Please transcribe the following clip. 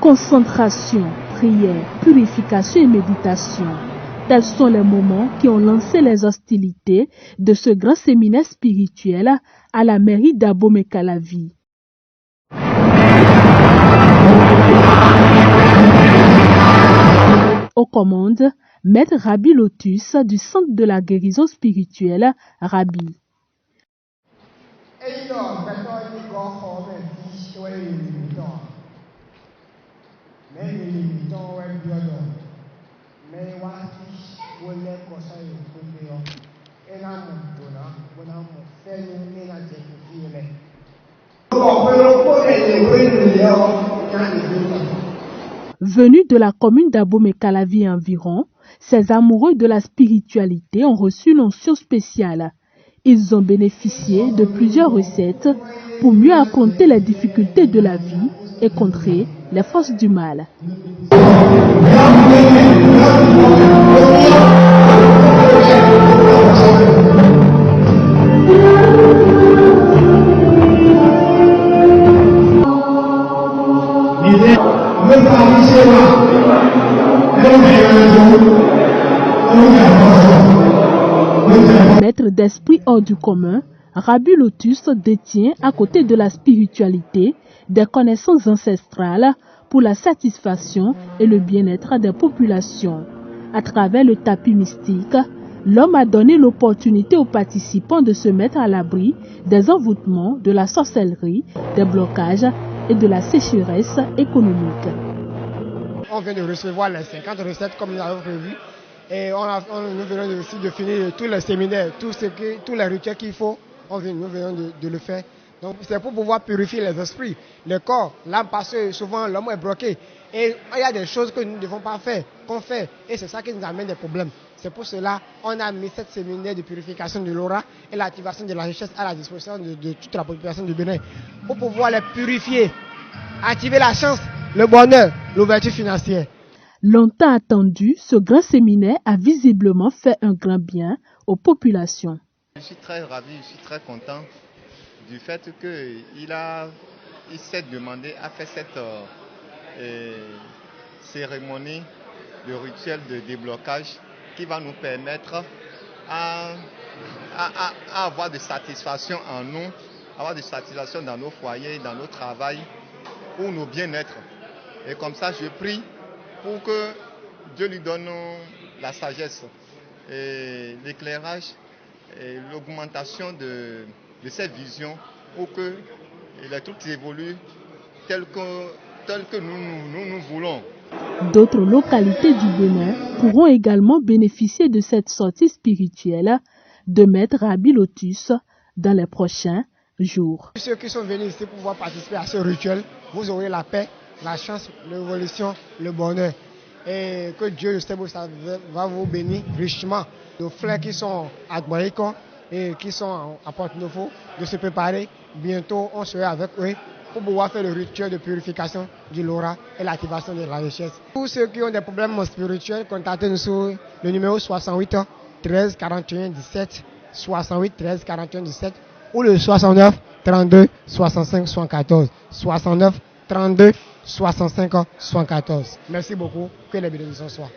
Concentration, prière, purification et méditation. Tels sont les moments qui ont lancé les hostilités de ce grand séminaire spirituel à la mairie d'Abomey-Calavi. Aux commandes, Maître Rabbi Lotus du Centre de la guérison spirituelle, Rabbi. Venus de la commune d'Abomey-Calavi environ, ces amoureux de la spiritualité ont reçu une onction spéciale. Ils ont bénéficié de plusieurs recettes pour mieux affronter les difficultés de la vie et contrer les forces du mal. Maître d'esprit hors du commun, Rabbi Lotus détient, à côté de la spiritualité, des connaissances ancestrales pour la satisfaction et le bien-être des populations. À travers le tapis mystique, l'homme a donné l'opportunité aux participants de se mettre à l'abri des envoûtements, de la sorcellerie, des blocages et de la sécheresse économique. On vient de recevoir les 50 recettes comme nous avons prévu. Et nous venons aussi de finir tous les séminaires, tous les rituels qu'il faut, nous venons de le faire. Donc c'est pour pouvoir purifier les esprits, le corps, l'âme, parce que souvent l'homme est bloqué. Et il y a des choses que nous ne devons pas faire, qu'on fait, et c'est ça qui nous amène des problèmes. C'est pour cela qu'on a mis cette séminaire de purification de l'aura et l'activation de la richesse à la disposition de toute la population du Bénin, pour pouvoir les purifier, activer la chance, le bonheur, l'ouverture financière. Longtemps attendu, ce grand séminaire a visiblement fait un grand bien aux populations. Je suis très ravi, je suis très content du fait qu'il s'est demandé à faire cette cérémonie de rituel de déblocage qui va nous permettre à avoir de satisfaction en nous, avoir de satisfaction dans nos foyers, dans nos travails, pour nos bien-être. Et comme ça, je prie pour que Dieu lui donne la sagesse et l'éclairage et l'augmentation de cette vision pour que les trucs évoluent tel que nous voulons. D'autres localités du Bénin pourront également bénéficier de cette sortie spirituelle de Maître Rabbi Lotus dans les prochains jours. Ceux qui sont venus ici pour pouvoir participer à ce rituel, vous aurez la paix, la chance, l'évolution, le bonheur. Et que Dieu, le Seigneur, va vous bénir richement. Nos frères qui sont à Guaïcon et qui sont à Porte-Nouveau, de se préparer. Bientôt, on sera avec eux pour pouvoir faire le rituel de purification du Laura et l'activation de la richesse. Pour ceux qui ont des problèmes spirituels, contactez-nous sur le numéro 68 13 41 17, 68 13 41 17 ou le 69 32 65 74, 69 32 65 74. Merci beaucoup, que les bénédictions soient.